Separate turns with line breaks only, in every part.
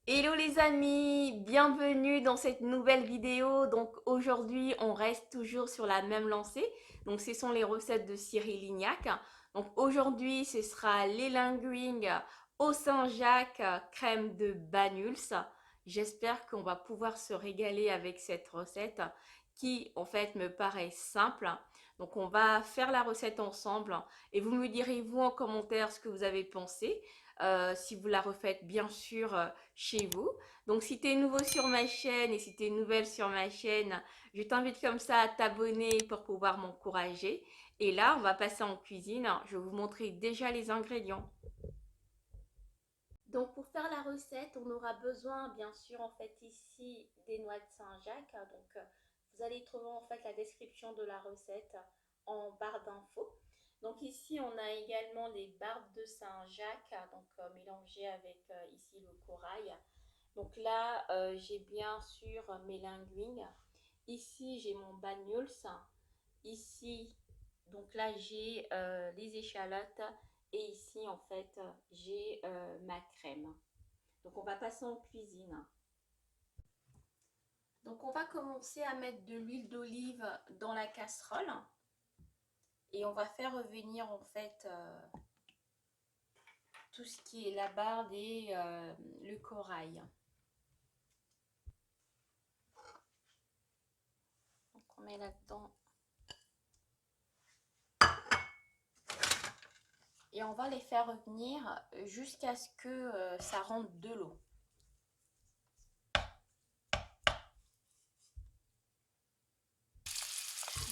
Hello les amis, bienvenue dans cette nouvelle vidéo. Donc aujourd'hui, on reste toujours sur la même lancée. Donc ce sont les recettes de Cyril Lignac. Donc aujourd'hui, ce sera les linguines au Saint-Jacques, crème de Banyuls. J'espère qu'on va pouvoir se régaler avec cette recette qui en fait me paraît simple. Donc on va faire la recette ensemble et vous me direz vous en commentaire ce que vous avez pensé. Si vous la refaites bien sûr chez vous. Donc si tu es nouveau sur ma chaîne et si tu es nouvelle sur ma chaîne, je t'invite comme ça à t'abonner pour pouvoir m'encourager. Et là, on va passer en cuisine. Je vais vous montrer déjà les ingrédients. Donc pour faire la recette, on aura besoin bien sûr en fait ici des noix de Saint-Jacques. Donc vous allez trouver en fait la description de la recette en barre d'infos. Donc ici on a également les barbes de Saint-Jacques, donc mélangées avec ici le corail. Donc là j'ai bien sûr mes linguines. Ici j'ai mon bagnols. Ici donc là j'ai les échalotes et ici en fait j'ai ma crème. Donc on va passer en cuisine. Donc on va commencer à mettre de l'huile d'olive dans la casserole et on va faire revenir en fait tout ce qui est la barbe et le corail. Donc on met là-dedans et on va les faire revenir jusqu'à ce que ça rentre de l'eau.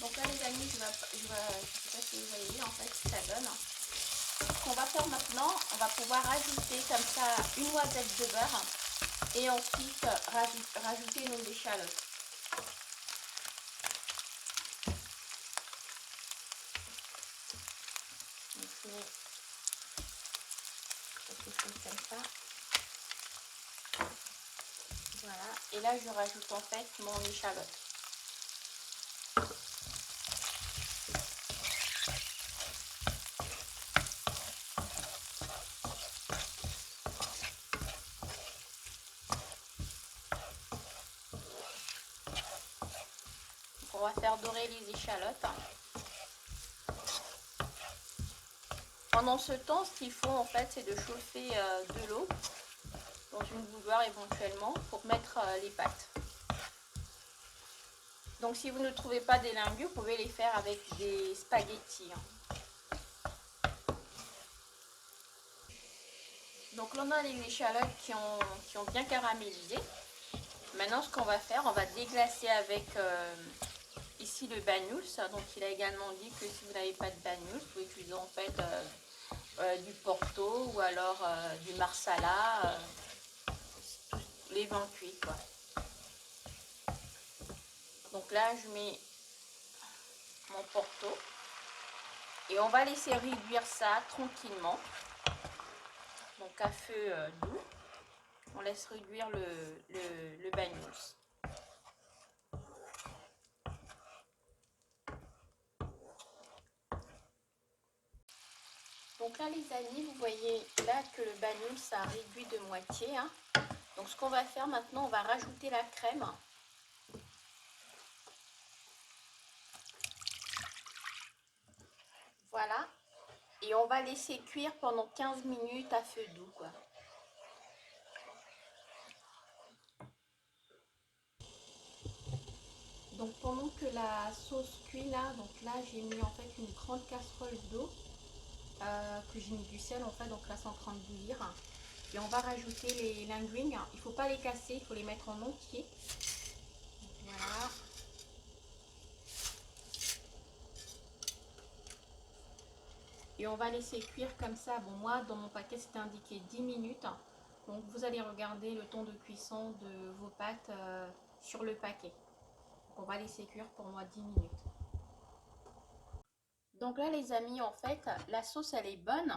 Donc là les amis, je sais pas si vous voyez en fait ce que ça donne. Ce qu'on va faire maintenant, on va pouvoir ajouter comme ça une noisette de beurre et ensuite rajouter nos échalotes. Donc je mets quelque chose comme ça. Voilà. Et là je rajoute en fait mon échalote. On va faire dorer les échalotes. Pendant ce temps, ce qu'il faut en fait, c'est de chauffer de l'eau dans une bouilloire éventuellement pour mettre les pâtes. Donc si vous ne trouvez pas des lingues, vous pouvez les faire avec des spaghettis. Donc là on a les échalotes qui ont bien caramélisé. Maintenant ce qu'on va faire, on va déglacer avec ici le bagnols. Donc il a également dit que si vous n'avez pas de bagnols, vous pouvez utiliser en fait du Porto ou alors du Marsala, les vins cuits quoi. Donc là je mets mon Porto et on va laisser réduire ça tranquillement. Donc à feu doux, on laisse réduire le bagnols. Donc là les amis, vous voyez là que le bagnols ça a réduit de moitié. Hein. Donc ce qu'on va faire maintenant, on va rajouter la crème. Voilà. Et on va laisser cuire pendant 15 minutes à feu doux quoi. Donc pendant que la sauce cuit là, donc là j'ai mis en fait une grande casserole d'eau, que j'ai mis du sel en fait, donc là c'est en train de bouillir. Et on va rajouter les linguines. Il ne faut pas les casser, il faut les mettre en entier. Voilà. Et on va laisser cuire comme ça. Bon moi dans mon paquet c'était indiqué 10 minutes. Donc vous allez regarder le temps de cuisson de vos pâtes sur le paquet. Donc on va laisser cuire pour moi 10 minutes. Donc là les amis, en fait la sauce elle est bonne.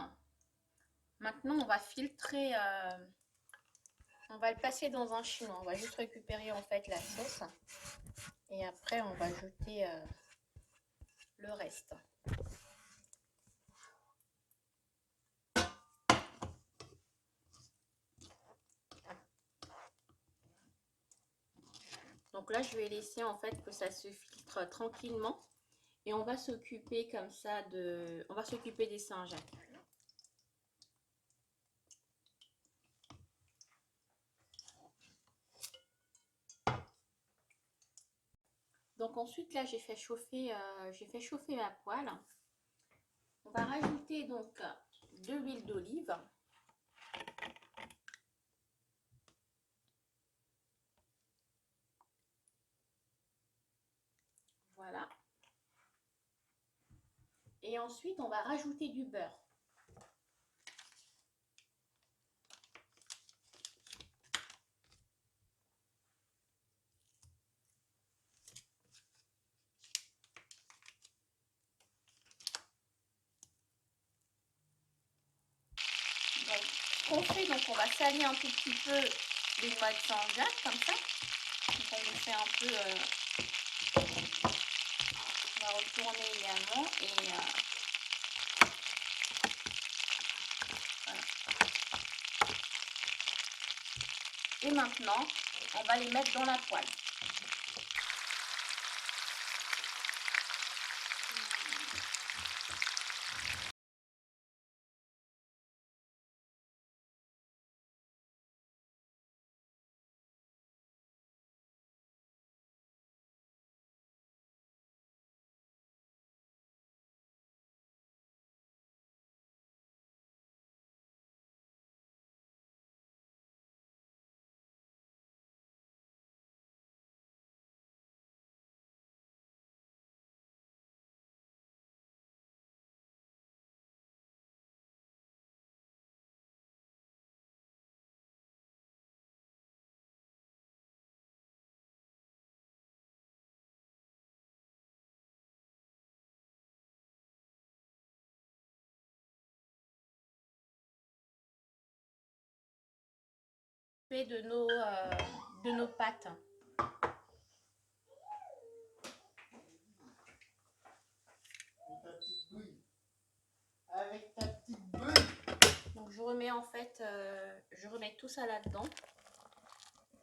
Maintenant on va filtrer, on va le passer dans un chinois. On va juste récupérer en fait la sauce. Et après on va jeter le reste. Donc là, je vais laisser en fait que ça se filtre tranquillement. Et on va s'occuper comme ça de... On va s'occuper des Saint-Jacques. Donc ensuite, là, j'ai fait chauffer ma poêle. On va rajouter donc de l'huile d'olive. Voilà. Et ensuite, on va rajouter du beurre. Donc, ce qu'on fait, donc on va saler un tout petit peu les noix de Saint-Jacques, comme ça. Donc, on les fait un peu... on va retourner également et... voilà. Et maintenant, on va les mettre dans la poêle. De nos pâtes. Avec ta petite bouille. Donc je remets en fait, je remets tout ça là-dedans.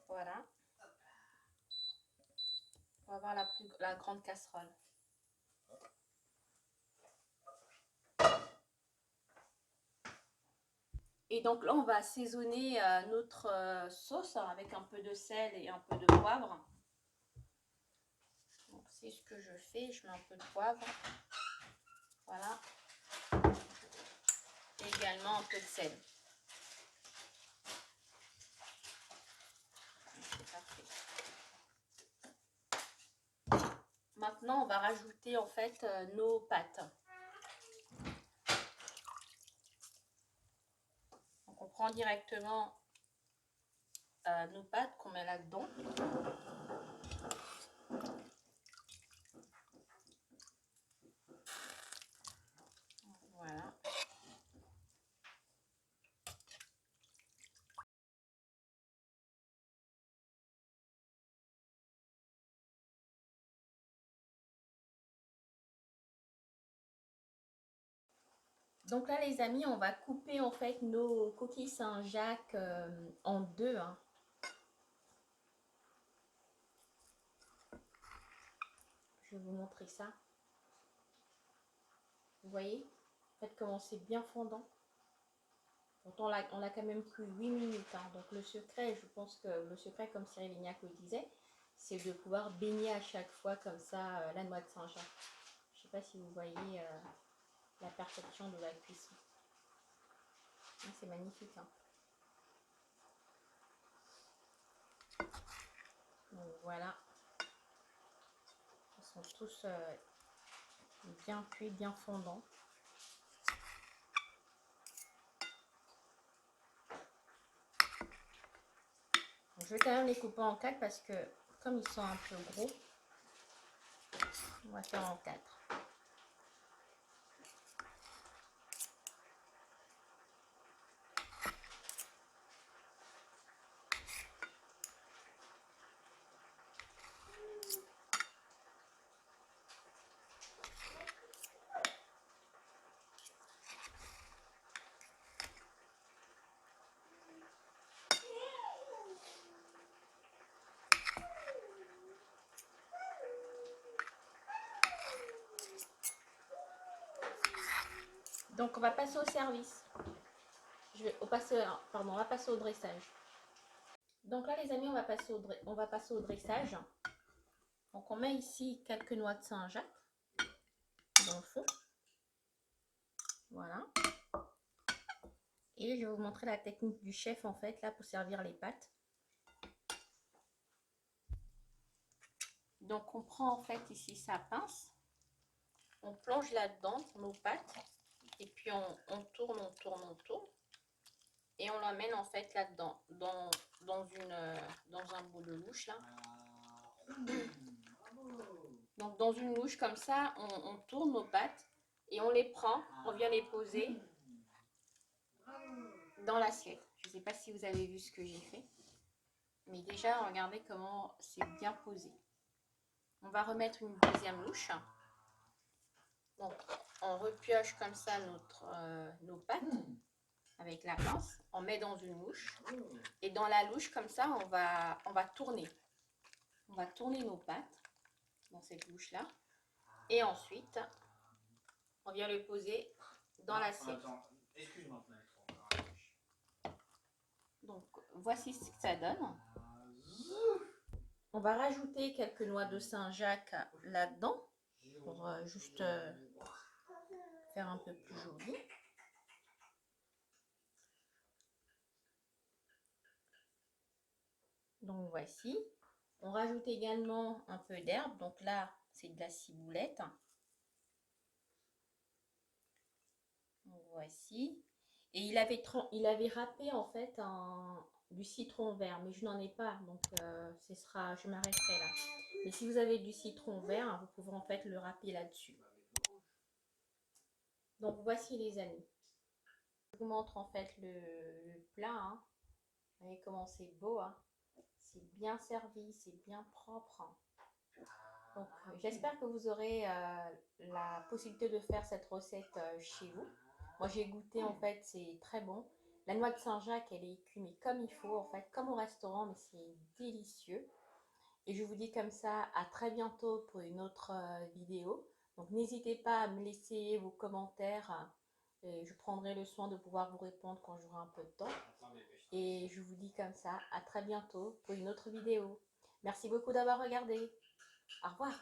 Voilà. On va avoir la grande casserole. Et donc là, on va assaisonner notre sauce avec un peu de sel et un peu de poivre. Donc c'est ce que je fais, je mets un peu de poivre. Voilà. Et également un peu de sel. C'est parfait. Maintenant, on va rajouter en fait nos pâtes. Donc on prend directement nos pâtes qu'on met là-dedans. Voilà. Donc là, les amis, on va couper en fait nos coquilles Saint-Jacques en deux. Hein. Je vais vous montrer ça. Vous voyez? En fait, comment c'est bien fondant. Pourtant, on l'a quand même cuit 8 minutes. Hein. Donc le secret, je pense que le secret, comme Cyril Lignac le disait, c'est de pouvoir baigner à chaque fois comme ça la noix de Saint-Jacques. Je ne sais pas si vous voyez la perfection de la cuisson. C'est magnifique. Hein. Donc voilà. Ils sont tous bien cuits, bien fondants. Je vais quand même les couper en 4 parce que comme ils sont un peu gros, on va faire en 4. Donc on va passer au service. Pardon, on va passer au dressage. Donc là les amis, on va passer au dressage. Donc on met ici quelques noix de Saint-Jacques dans le fond. Voilà. Et je vais vous montrer la technique du chef en fait là pour servir les pâtes. Donc on prend en fait ici sa pince, on plonge là-dedans nos pâtes et puis on tourne, on tourne, on tourne et on l'emmène en fait là-dedans dans un bout de louche là. Donc dans une louche comme ça, on tourne nos pâtes et on les prend, on vient les poser dans l'assiette. Je ne sais pas si vous avez vu ce que j'ai fait, mais déjà regardez comment c'est bien posé. On va remettre une deuxième louche. Donc, on repioche comme ça nos pâtes avec la pince. On met dans une louche. Et dans la louche, comme ça, on va tourner. On va tourner nos pâtes dans cette louche-là. Et ensuite, on vient le poser dans l'assiette. Donc, voici ce que ça donne. On va rajouter quelques noix de Saint-Jacques là-dedans pour juste faire un peu plus joli. Donc voici. On rajoute également un peu d'herbe. Donc là, c'est de la ciboulette. Donc voici. Et il avait râpé en fait du citron vert, mais je n'en ai pas, donc je m'arrêterai là. Mais si vous avez du citron vert, vous pouvez en fait le râper là-dessus. Donc voici les amis. Je vous montre en fait le plat. Hein. Vous voyez comment c'est beau. Hein. C'est bien servi, c'est bien propre. Donc j'espère que vous aurez la possibilité de faire cette recette chez vous. Moi j'ai goûté en fait, c'est très bon. La noix de Saint-Jacques elle est écumée comme il faut en fait, comme au restaurant, mais c'est délicieux. Et je vous dis comme ça à très bientôt pour une autre vidéo. Donc n'hésitez pas à me laisser vos commentaires et je prendrai le soin de pouvoir vous répondre quand j'aurai un peu de temps. Et je vous dis comme ça à très bientôt pour une autre vidéo. Merci beaucoup d'avoir regardé. Au revoir.